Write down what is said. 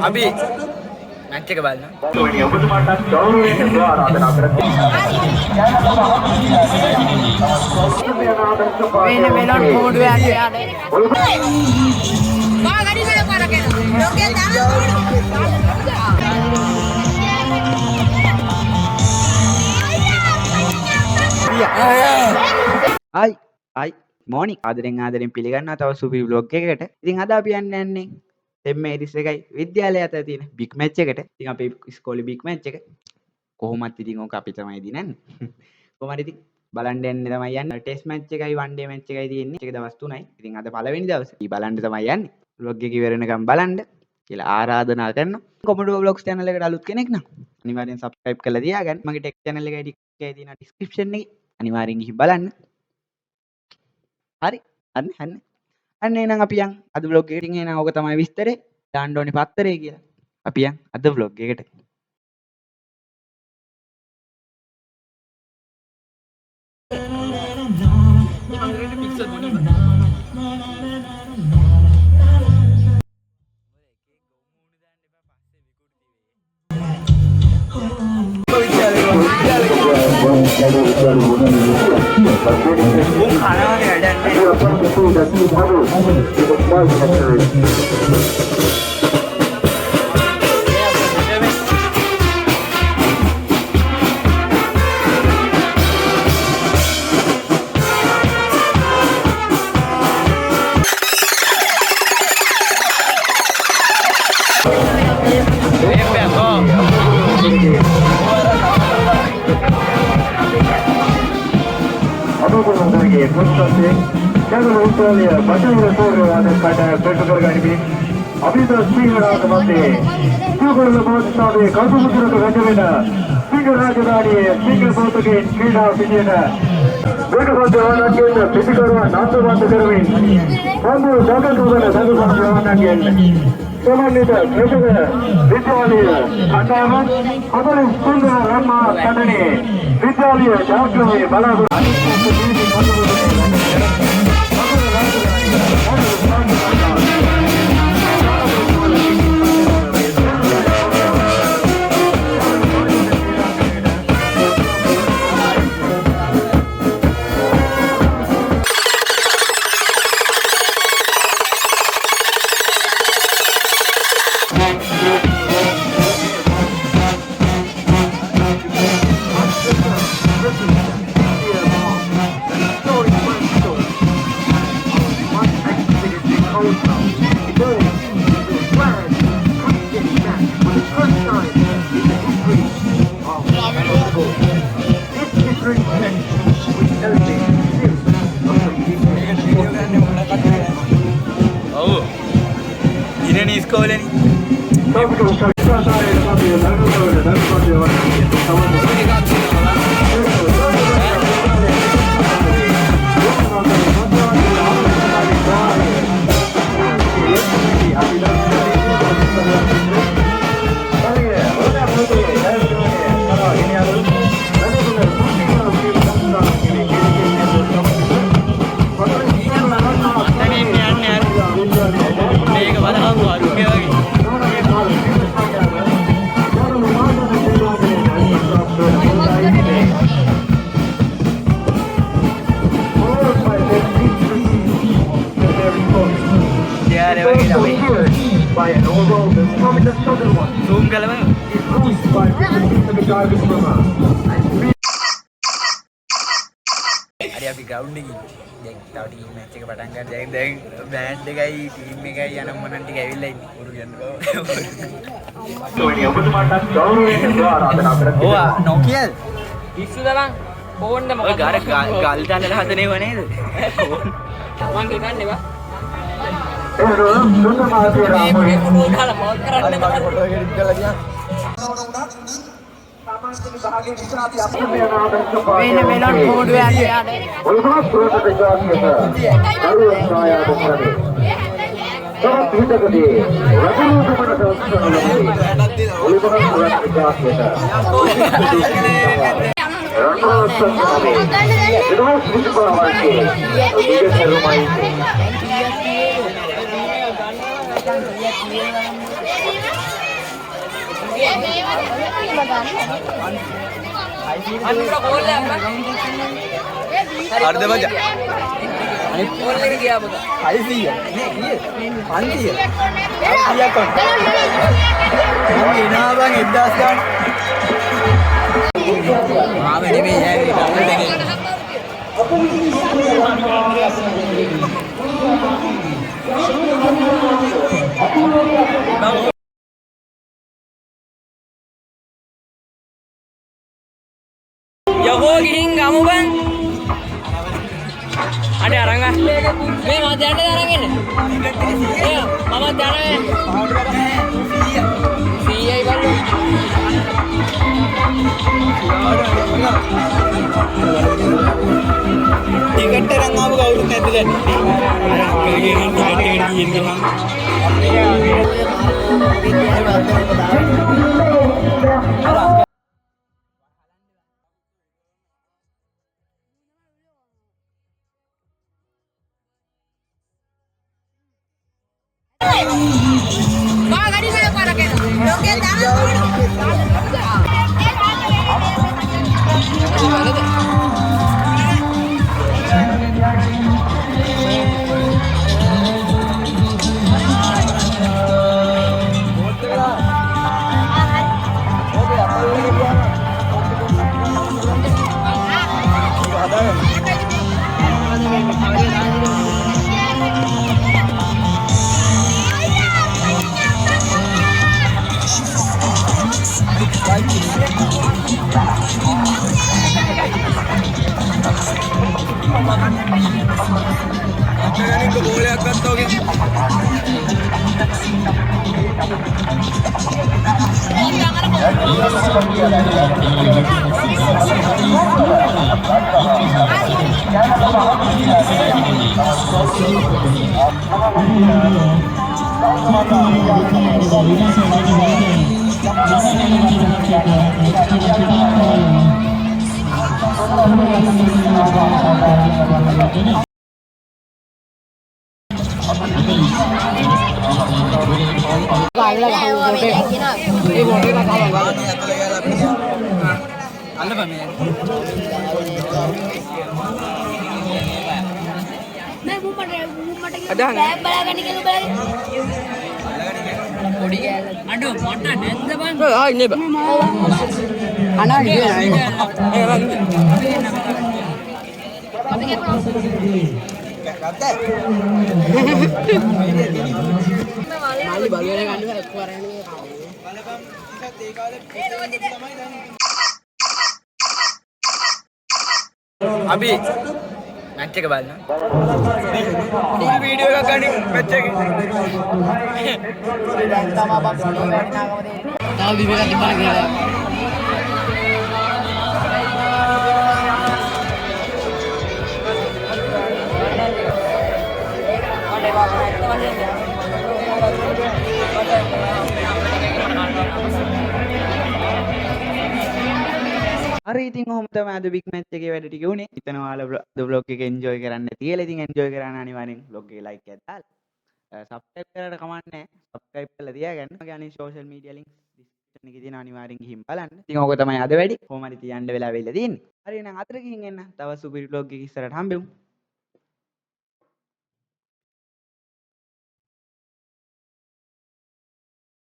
අපි මැච් එක බලන්න. වෙන වෙනත් කෝඩුවක් යන්නේ. Hi morning ආදරෙන් පිළිගන්නවා තව සුපිරි vlog එකකට. ඉතින් අද අපි යන්නේ එම්.ඒරිස් එකයි විද්‍යාලය අතර තියෙන බිග් මැච් එකට. ඉතින් අපේ ඉස්කෝලේ බිග් මැච් එක කොහොමත් ඉතින් ඕක අපි තමයි දිනන්නේ. කොහොමද ඉතින් බලන්න යන්නේ තමයි යන්නේ. ටෙස්ට් මැච් එකයි වන් ඩේ මැච් එකයි තියෙන්නේ. ඒක දවස් 3යි. ඉතින් අද පළවෙනි දවසේ. ඉතින් බලන්න තමයි යන්නේ. vlog එක ඉවර වෙනකම් බලන්න කියලා ආරාධනා කරනවා. කොමඩෝ vlogs channel එකට අලුත් කෙනෙක් නම් අනිවාර්යෙන් subscribe කරලා තියාගන්න. මගේ tech channel එකයි තියෙන description එකේ අනිවාර්යෙන් ගිහින් බලන්න. හරි අන්න එහෙනම් අපි යන් අද vlog එකට. ඉතින් එහෙනම් ඕක තමයි විස්තරේ. දාන්න ඕනේ පත්තරේ කියලා. අපි යන් අද vlog එකට. zoom කරලා හරි අපි ග්‍රවුන්ඩ් එකේ දැන් තව ටීම් මැච් එක පටන් ගන්න. දැන් බෑන්ඩ් එකයි ටීම් එකයි යන මොනන් ටික ඇවිල්ලා ඉන්නේ. උරු යන්න බව. ඔයා නොකියල් පිස්සු දලන් ෆෝන් එක මොකද? ඔය ගාර ගල් දාන්නලා හදනේව නේද? මං ගන්නේ බා. වෙන වෙනත් කෝඩුවක් යන්නේ. අන්තර කෝල් එකක් හරිද මචං? අනිත් කෝල් එක ගියා පුතා 600 නේ කීයද? 500 500ක් කොට මම එනවා බං 1000 ගන්න ආව නෙමෙයි ඩවුන්ලෝඩ් එකේ යකෝ ගිහින් ගමු බං අනේ අරන් ආ මේ මම දැනට අරන් එන්න ඒ මම දැන 100යි බලන්න ටිකට් එකක් ආව කවුරුත් නැද්ද දැන් අර අක්කලගේ නම් ටිකට් එකට ගිහින් ගහන්න අක්කගනින් බෝලයක් ගත්තා වගේ අඩෝ මට නැද්ද බං ආ ඉන්නේ බං අනා ඉන්නේ මාළි බලුවනේ ගන්න බෑ එක්ක අරගෙන අපි මැච් එක බලන්න ෆුල් වීඩියෝ එකක් ගන්න මැච් එකේ දැන් තමයි බං පොඩි වටිනාකම දෙන්නේ තාම විවේක තිබ්බා කියලා හරි ඉතින් ඔහොම තමයි අද බිග් මැච් එකේ වැඩ ටික උනේ. හිතනවා ඔයාලා vlog එක enjoy කරන්න තියලා. ඉතින් enjoy කරන්න අනිවාර්යෙන් vlog එකේ like එකක් දාලා subscribe කරලා කමක් නැහැ. subscribe කරලා තියාගන්න. මගේ අනිත් social media links description එකේ තියෙනවා අනිවාර්යෙන් ගිහින් බලන්න. ඉතින් ඕක තමයි අද වැඩි. කොහොම හරි තියන්න වෙලා වෙලා තියෙන්නේ. හරි එහෙනම් අතට ගිහින් එන්න. තව සුපිරි vlog එකක ඉස්සරහට හම්බෙමු.